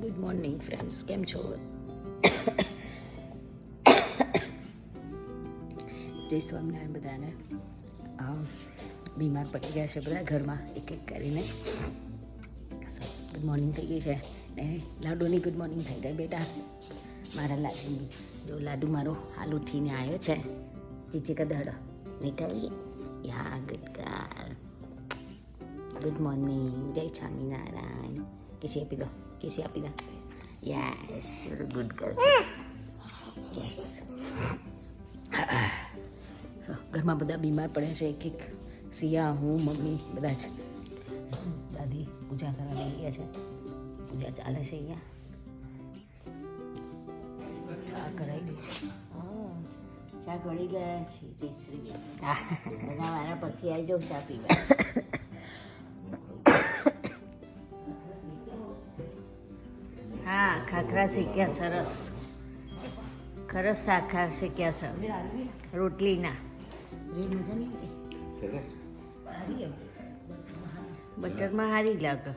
Good morning friends, કેમ છો? જય સ્વામિનારાયણ. બધાને બીમાર પડી ગયા છે બધા ઘરમાં એક એક કરીને. ગુડ મોર્નિંગ થઈ ગઈ છે ને લાડુની ગુડ મોર્નિંગ થઈ ગઈ બેટા. મારા લાડુની જો લાડુ મારો હાલ ઉઠીને આવ્યો છે. ચીચી કદડ નીકળી યા ગુડ ગર્લ. ગુડ મોર્નિંગ, જય સ્વામિનારાયણ. કિસી આપી દો, કિસી આપી દો. Yes, good girl. યસ. ઘરમાં બધા બીમાર પડ્યા છે એક એક. સિયા, હું, મમ્મી બધા જ. દાદી પૂજા કરવા લઈ ગયા છે. પૂજા ચાલે છે અહીંયા. ચા કરાવી દઈ છે. ચા ગળી ગયા છે જયશ્રીબેન. બધા મારા પરથી આવી જાઉં ચા પીવા. હા, ખાખરા શેક્યા સરસ. ખરસ શાખા શેક્યા છે રોટલીના. બટરમાં હારી લાગે,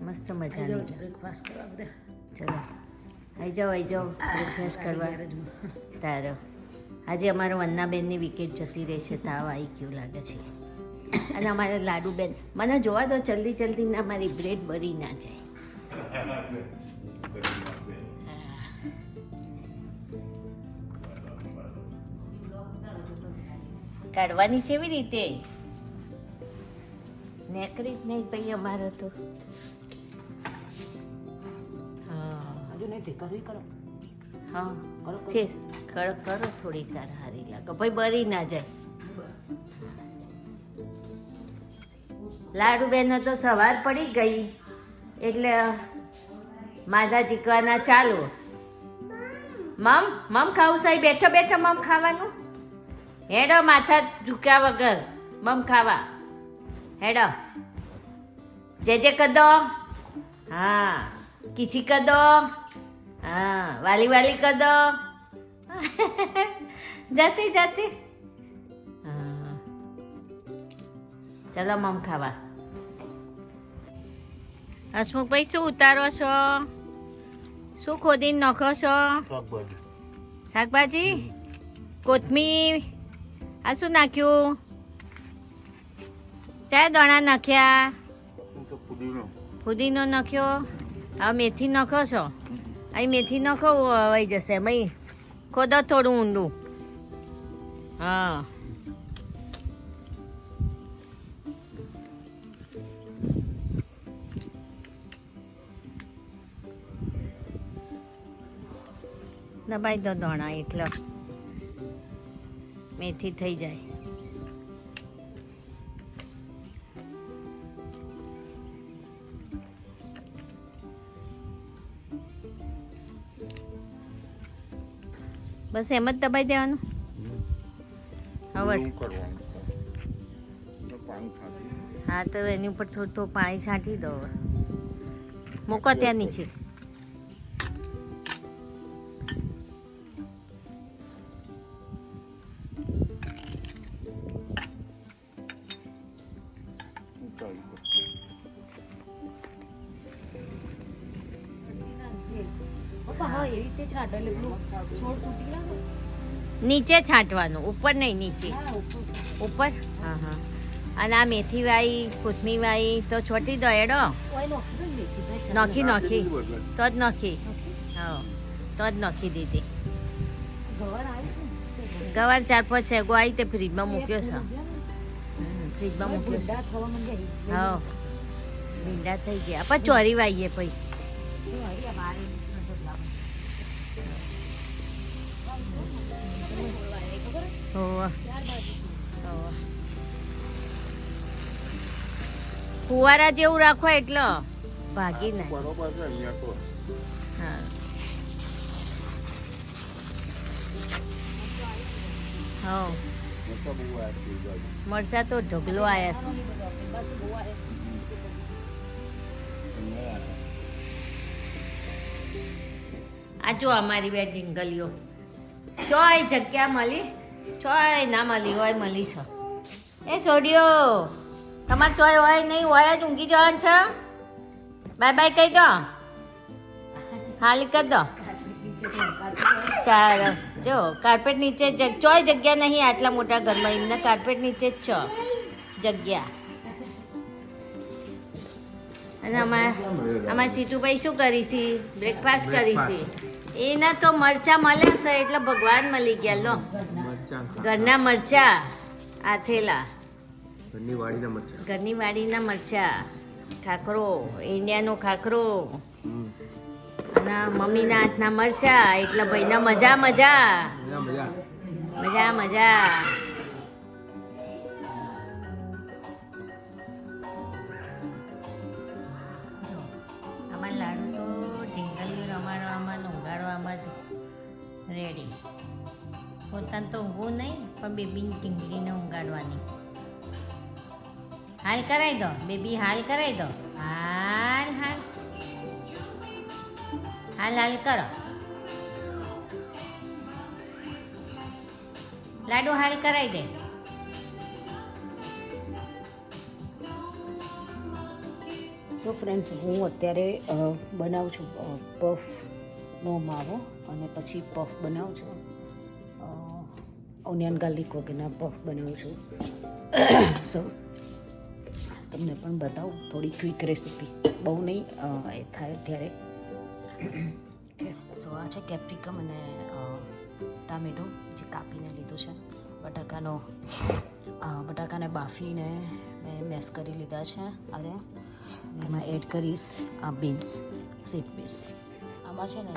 મસ્ત મજાની. બ્રેકફાસ્ટ કરવા બધા. ચલો આવી જાઓ બ્રેકફાસ્ટ કરવા. તારો આજે અમારો વન્નાબેનની વિકેટ જતી રહી છે. તાવ આવી ગયું લાગે છે. અને અમારે લાડુબેન, મને જોવા દો જલ્દી જલ્દી ના, મારી બ્રેડ બળી ના જાય. કાઢવાની છે એવી રીતે નેકરી જ નહીં ભાઈ અમારે તો. હા હજુ નથી કરવી. કરો હા કરો કરો થોડી તાર હારી લાગે ભાઈ, બરી ના જાય. લાડુબેન તો સવાર પડી ગઈ એટલે માધા ચીકવાના ચાલુ. મમ ખાવું સાહેબ, બેઠો બેઠો મમ ખાવાનું. હેડો માથા ઝુક્યા વગર મમ ખાવા. હેડો જે કદો. હા કીચી કદો. હા વાલી વાલી કદો. જાતી જાતી. હા ચલો મમ ખાવા. હસમુખભાઈ શું ઉતારો છો? શું ખોદીને નાખો છો? શાકભાજી. કોથમીર. આ શું નાખ્યું? ચાર દાણા નાખ્યા. ફુદીનો નાખ્યો. હવે મેથી નાખો છો? અહીં મેથી નાખો, વહી જશે. ભાઈ ખોદો થોડું ઊંડું. હા દબાઈ દો દાણા એટલે મેથી થઈ જાય. બસ એમ જ દબાઈ દેવાનું. હવે હા તો એની ઉપર થોડું થોડું પાણી છાંટી દો. મૂકો ત્યાં નીચે. નીચે છાંટવાનું, ઉપર નહીં, નીચે. ઉપર. હા હા. અને આ મેથી વાળી, કોથમીર વાળી તો છોટી દો. એડો નાખી તો જ નાખી. હા તો જ નાખી દીધી. ગવાર 4-5 એગો આવી તે ફ્રીજમાં મૂક્યો છે. ફ્રીજમાં મૂક્યો છે. હા ભીંડા થઈ ગયા. આપણે ચોરી વાઈએ પછી. ફુવારા જેવું રાખો એટલે ભાગી ના. હા મરચા તો ઢગલો આયા. આ જો અમારી બે ઢીંગલીઓ ચોય જગ્યા મળી, ચોય ના મળી હોય મળી છે. એ છોડ્યો તમારે ચોય હોય નહીં હોય જ ઊંઘી જવાનું છે. બાય બાય કહી દો. હાલ કર દો સારું જો કાર્પેટ નીચે ચોય જગ્યા નહીં આટલા મોટા ઘરમાં એમને કાર્પેટ નીચે જ છો જગ્યા. અને અમારા સીતુભાઈ શું કરી છે? બ્રેકફાસ્ટ કરી છે. એના તો મરચા મળ્યા છે એટલે ભગવાન મળી ગયા. લો ઘરના મરચા આથેલા, ઘરની વાડીના મરચા, ખાખરો, ઇન્ડિયાનો ખાખરો અને મમ્મીના હાથના મરચા એટલે ભાઈના મજા મજા મજા મજા. આમાં લાડુ તો ઢીંગલીઓ રમાડવામાં ઊંઘાડવામાં જ રેડી. પોતાને તો ઊંઘવું નહીં પણ બેબીની ટીંગલીને ઊંઘાડવાની. હાલ કરાવી દો બેબી, હાલ કરાવી દો. હાલ હાલ હાલ હાલ કરો લાડુ, હાલ કરાવી દે. સો ફ્રેન્ડ્સ, હું અત્યારે બનાવું છું પફનો માવો અને પછી પફ બનાવું છું, ઓનિયન ગાર્લિક વગેરેના પફ બનાવું છું. સો તમને પણ બતાવું થોડી ક્વિક રેસીપી, બહુ નહીં એ થાય ત્યારે. સો આ છે કેપ્સિકમ અને ટામેટું જે કાપીને લીધું છે. બટાકાને બાફીને મેં મેશ કરી લીધા છે. અને એમાં એડ કરીશ આ બીન્સ, સીડ બીન્સ. આમાં છે ને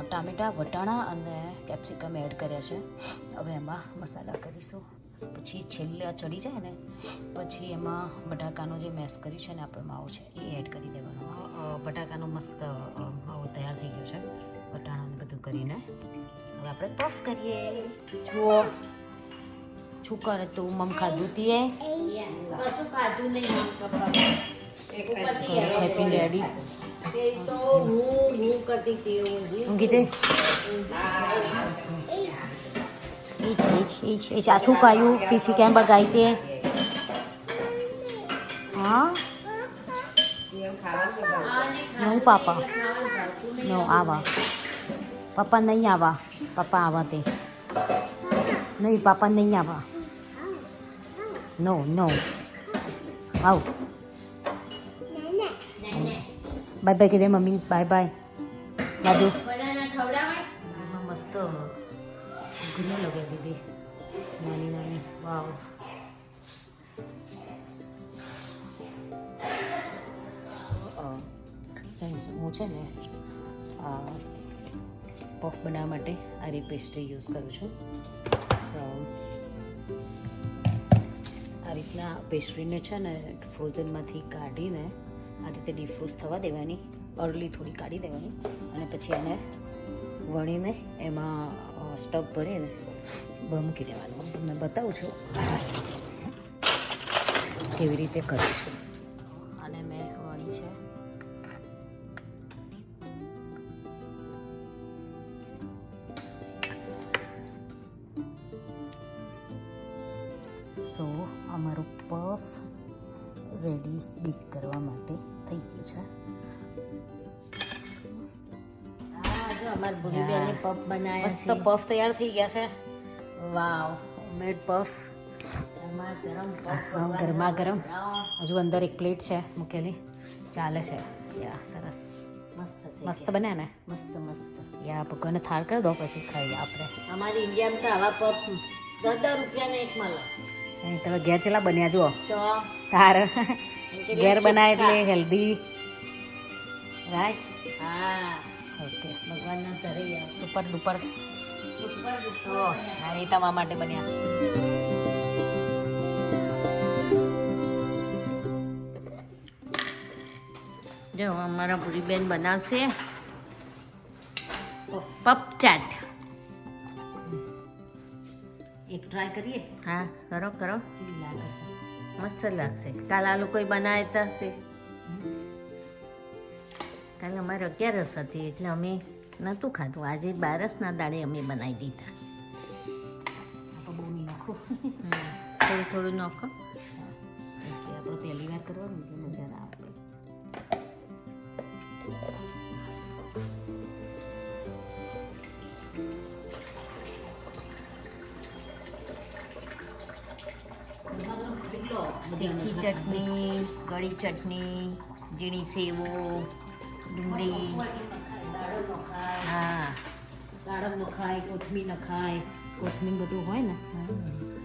ટામેટાં, વટાણા અને કેપ્સિકમ એડ કર્યા છે. હવે એમાં મસાલા કરીશું. પછી છેલ્લે ચડી જાય ને પછી એમાં બટાકાનો જે મેશ કર્યું છે ને આપણે માવો છે એ એડ કરી દેવાનો. બટાકાનો મસ્ત માવો તૈયાર થઈ ગયો છે, વટાણાને બધું કરીને. હવે આપણે પફ કરીએ. જુઓ શું કરે તું? મમ ખાધું તીએ? કશું ખાધું નહીં. હેપી ડેડી તો હું કરતી હતી. ઊંઘી જઈ એ ચાચું કાયું પીછી કેમ બગાઈ તે? હા નહીં પાપા, નો આવા પપ્પા નહીં આવા, પપ્પા આવા તે નહીં, પાપા નહીં આવા. નો નો આવ. બાય બાય કીધે મમ્મી, બાય બાય. દાદુ મસ્ત ઘણી લગાવી દીધી નાની નાની. વાવ. હું છે ને પફ બનાવવા માટે આ પેસ્ટ્રી યુઝ કરું છું. સો આ રીતના પેસ્ટ્રીને છે ને ફ્રોઝનમાંથી કાઢીને આ રીતે ડિફ્રોઝ થવા દેવાની, અર્લી થોડી કાઢી દેવાની અને પછી એને વણીને એમાં સ્ટફ ભરીને મૂકી દેવાનું. હું તમને બતાવું છું કેવી રીતે કરીશું. અને મેં વણી છે. સો અમારું પફ રેડી બેક કરવા માટે થઈ ગયું છે. અમારી ભૂરી બેને પફ બનાવ્યા, મસ્ત પફ તૈયાર થઈ ગયા છે. વાવ, મેડ પફ. એમાં ગરમ પફ, ગરમા ગરમ. હજુ અંદર એક પ્લેટ છે મૂકેલી, ચાલે છે. યા સરસ, મસ્ત મસ્ત બન્યા ને? મસ્ત મસ્ત. યા ભગવાનને થાળ કરી દો પછી ખાઈએ આપણે. અમારી ઇન્ડિયામાં તો આવા પફ 10 રૂપિયાને એક મળે. તમે ઘેર ચેલા બન્યા જુઓ તો તાર ઘેર બનાવે એટલે હેલ્ધી, રાઈટ? હા ઓકે. ભગવાનના ઘરે સુપર ડુપર સો એ તમારા માટે બન્યા. જો અમારા પૂરી બેન બનાવશે પફ ચાટ. એક ટ્રાય કરીએ? હા કરો કરો. મસ્ત લાગશે. કાલ આ લોકોએ બનાવતા હશે. કાલે અમારે 11 હતી એટલે અમે નહોતું ખાધું. આજે 12ના દાડે અમે બનાવી દીધા. બહુ નહીં નાખો, થોડું થોડું નાખો. આપણે પહેલી વાર કરવાનું એટલે મજા ના આવે. તીખી ચટણી, કળી ચટણી, ઝીણી સેવો, ડુંગળી. હા, દાડમ ન ખાય, કોથમીર ન ખાય, કોથમીર બધું હોય ને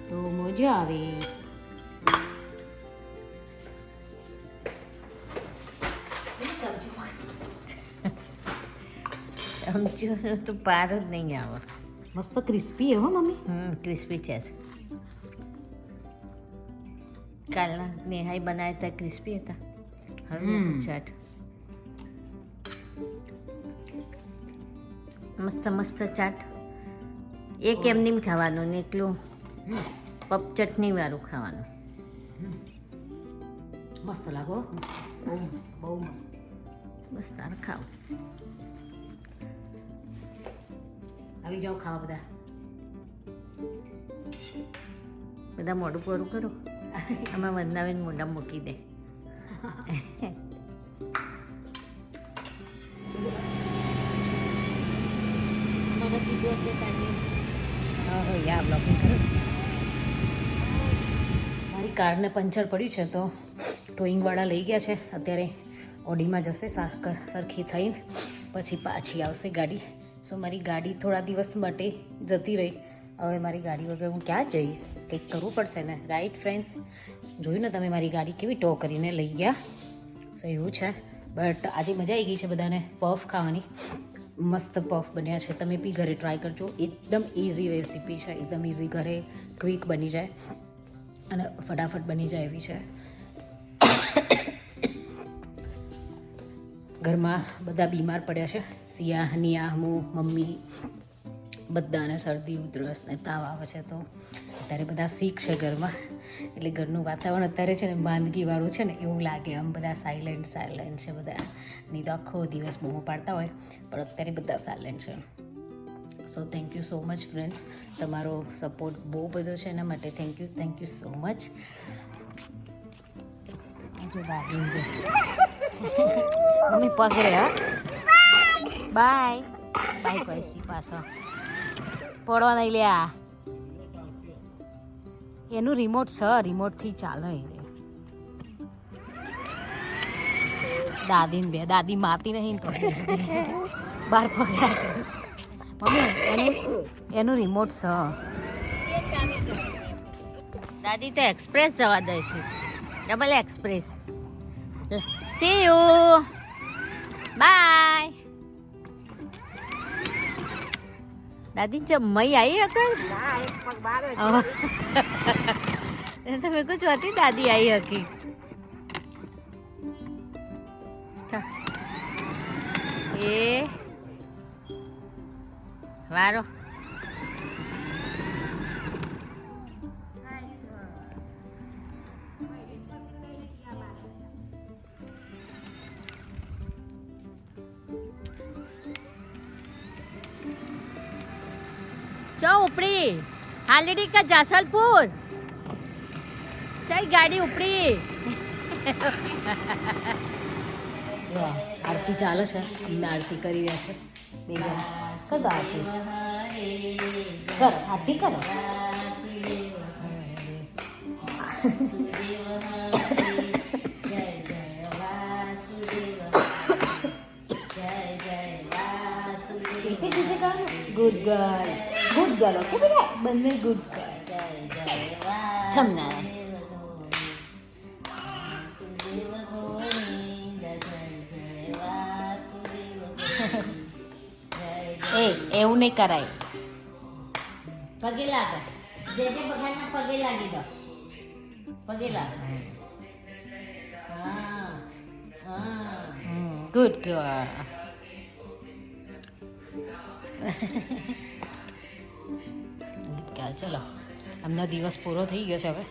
તો મજા આવે. ચમચું તો પાર જ નહીં આવે. મસ્ત ક્રિસ્પી હો મમ્મી. ક્રિસ્પી છે. કાલના નેહાઈ બનાવ્યા હતા ક્રિસ્પી હતા. હવે ચાટ મસ્ત મસ્ત ચાટ. એક એમની ખાવાનું ને એકલું પપ ચટણી વાળું ખાવાનું. મસ્ત લાગો, મસ્ત, બહુ મસ્ત, બહુ મસ્ત. બસ તારે ખાવ. આવી જાઓ ખાવા બધા. બધા મોઢું પૂરું કરો. આમાં વંદાવેન મોઢા મૂકી દે. મારી કારને પંચર પડ્યું છે તો ટોઈંગવાળા લઈ ગયા છે. અત્યારે ઓડીમાં જશે સરખી થઈને, પછી પાછી આવશે ગાડી. સો મારી ગાડી થોડા દિવસ માટે જતી રહી. હવે મારી ગાડી વગર હું ક્યાં જઈશ? કંઈક કરવું પડશે ને, રાઈટ ફ્રેન્ડ્સ? જોયું ને તમે મારી ગાડી કેવી ટો કરીને લઈ ગયા. સો એવું છે. બટ આજે મજા આવી ગઈ છે બધાને પફ ખાવાની. મસ્ત પફ બન્યા છે. તમે બી ઘરે ટ્રાય કરજો. એકદમ ઇઝી રેસીપી છે, એકદમ ઇઝી, ઘરે ક્વિક બની જાય અને ફટાફટ બની જાય એવી છે. ઘરમાં બધા બીમાર પડ્યા છે. સિયા, નિયા, હું, મમ્મી, બધાને શરદી ઉધરસ ને તાવ આવે છે. તો અત્યારે બધા શીખ છે ઘરમાં. એટલે ઘરનું વાતાવરણ અત્યારે છે ને માંદગીવાળું છે ને એવું લાગે. આમ બધા સાયલેન્ટ છે બધા. નહીં તો આખો દિવસ બૂમો પાડતા હોય, પણ અત્યારે બધા સાયલેન્ટ છે. So thank you so much friends. તમારો સપોર્ટ બહુ બધો છે, એના માટે થેન્ક યુ સો મચ. જો દાદી મમ્મી પકડે. હા, બાય બાય. પૈસી પાછો પડવા નહીં લે. આ એનું રિમોટ છે, રિમોટથી ચાલે. દાદીને બે દાદી માતી નહીં તો બહાર પકડ્યા. મમ્મી એનું રિમોટ છે. દાદી તો એક્સપ્રેસ જવા દે છે, double express. See you, bye. દાદી જમ્મઈ આવી હતી. તમે કુછ હતી દાદી આવી હતી. એ વારો चो उपड़ी हालेडी का जासलपुर चाहे गाड़ी उपड़ी. આરતી ચાલે છે. અમને આરતી કરી રહ્યા છે બે જણ. કરો આરતી, કરો આરતી કરો. Good girl, good girl. Okay બેટા, બંને ગુડ ગર્લ. છમના એવું નહીં કરાય. પગે લાગો. જે ભગવાનના પગે લાગી દો. પગે લાગો. હા હા, ગુડ ગર્લ. ચલો, આમનો દિવસ પૂરો થઈ ગયો છે હવે.